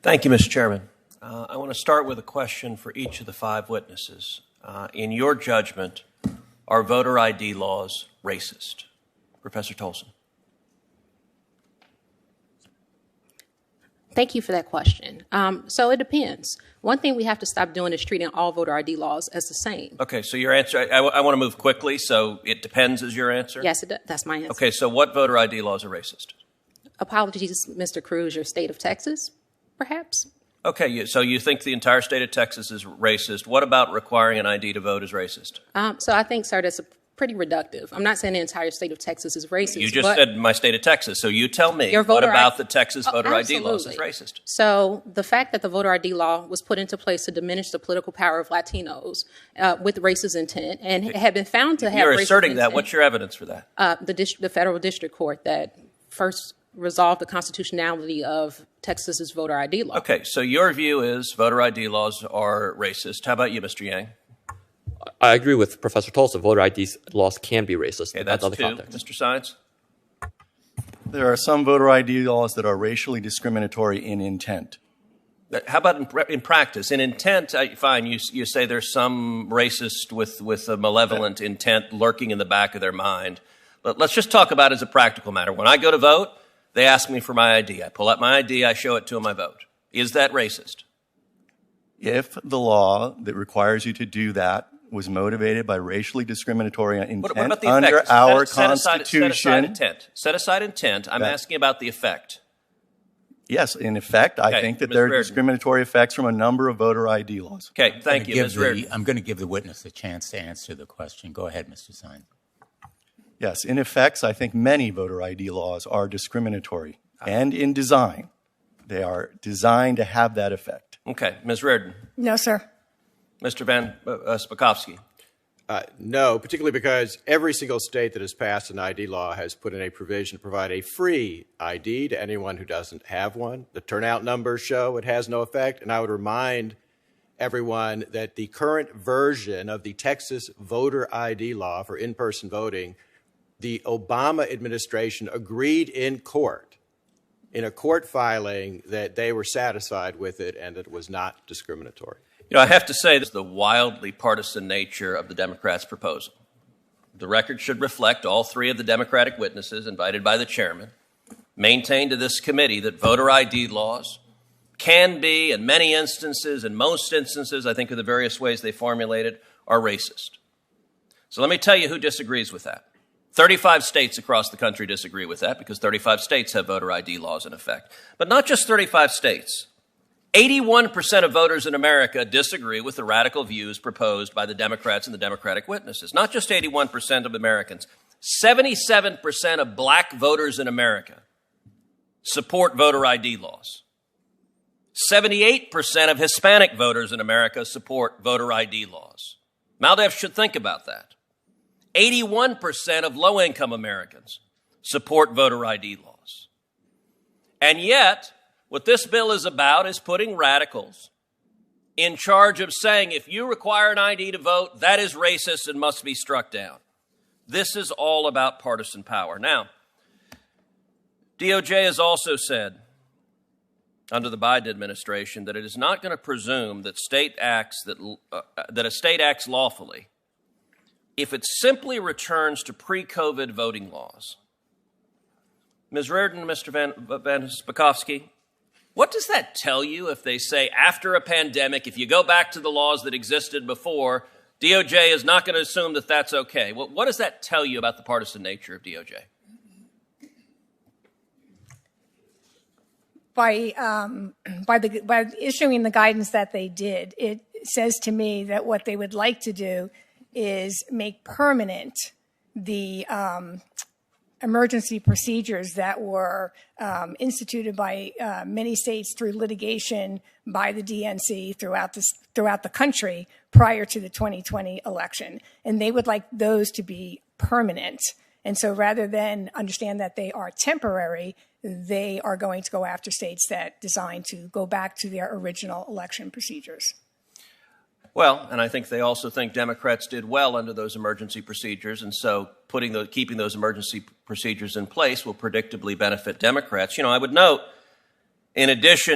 Thank you, Mr. Chairman. I want to start with a question for each of the five witnesses. In your judgment, are voter ID laws racist? Professor Tolson. Thank you for that question. So it depends. One thing we have to stop doing is treating all voter ID laws as the same. Okay, so your answer, I want to move quickly, so it depends is your answer? Yes, that's my answer. Okay, so what voter ID laws are racist? Apologies, Mr. Cruz, your state of Texas, perhaps? Okay, so you think the entire state of Texas is racist. What about requiring an ID to vote is racist? So I think, sir, that's pretty reductive. I'm not saying the entire state of Texas is racist. You just said my state of Texas, so you tell me, what about the Texas voter ID laws is racist? So the fact that the voter ID law was put into place to diminish the political power of Latinos with racist intent and had been found to have You're racist asserting intent, that. What's your evidence for that? The federal district court that first resolved the constitutionality of Texas's voter ID law. Okay, so your view is voter ID laws are racist. How about you, Mr. Yang? I agree with Professor Tolson. Voter ID laws can be racist. Okay, that's two. Mr. Science? There are some voter ID laws that are racially discriminatory in intent. How about in practice? In intent, fine, you say there's some racist with a malevolent intent lurking in the back of their mind. But let's just talk about it as a practical matter. When I go to vote, they ask me for my ID. I pull out my ID, I show it to them, I vote. Is that racist? If the law that requires you to do that was motivated by racially discriminatory intent under our Constitution. Set aside intent. I'm asking about the effect. Yes, in effect, I think that there are discriminatory effects from a number of voter ID laws. Okay, thank you, Ms. Reardon. I'm going to give the witness a chance to answer the question. Go ahead, Mr. Sine. Yes, in effects, I think many voter ID laws are discriminatory. And in design, they are designed to have that effect. Okay, Ms. Reardon. No, sir. Mr. Van Spakovsky. No, particularly because every single state that has passed an ID law has put in a provision to provide a free ID to anyone who doesn't have one. The turnout numbers show it has no effect, and I would remind everyone that the current version of the Texas voter ID law for in-person voting, the Obama administration agreed in court, in a court filing, that they were satisfied with it and that it was not discriminatory. You know, I have to say this is the wildly partisan nature of the Democrats' proposal. The record should reflect all three of the Democratic witnesses invited by the chairman maintained to this committee that voter ID laws can be, in many instances, in most instances, I think of the various ways they formulated, are racist. So let me tell you who disagrees with that. 35 states across the country disagree with that because 35 states have voter ID laws in effect. But not just 35 states. 81% of voters in America disagree with the radical views proposed by the Democrats and the Democratic witnesses. Not just 81% of Americans. 77% of black voters in America support voter ID laws. 78% of Hispanic voters in America support voter ID laws. Maldev should think about that. 81% of low-income Americans support voter ID laws. And yet, what this bill is about is putting radicals in charge of saying, if you require an ID to vote, that is racist and must be struck down. This is all about partisan power. Now, DOJ has also said, under the Biden administration, that it is not going to presume that a state acts lawfully if it simply returns to pre-COVID voting laws. Ms. Reardon, Mr. Van Spakovsky, what does that tell you if they say after a pandemic, if you go back to the laws that existed before, DOJ is not going to assume that that's okay? What does that tell you about the partisan nature of DOJ? By issuing the guidance that they did, it says to me that what they would like to do is make permanent the emergency procedures that were instituted by many states through litigation by the DNC throughout the country prior to the 2020 election. And they would like those to be permanent. And so rather than understand that they are temporary, they are going to go after states that design to go back to their original election procedures. Well, and I think they also think Democrats did well under those emergency procedures, and so keeping those emergency procedures in place will predictably benefit Democrats. You know, I would note, in addition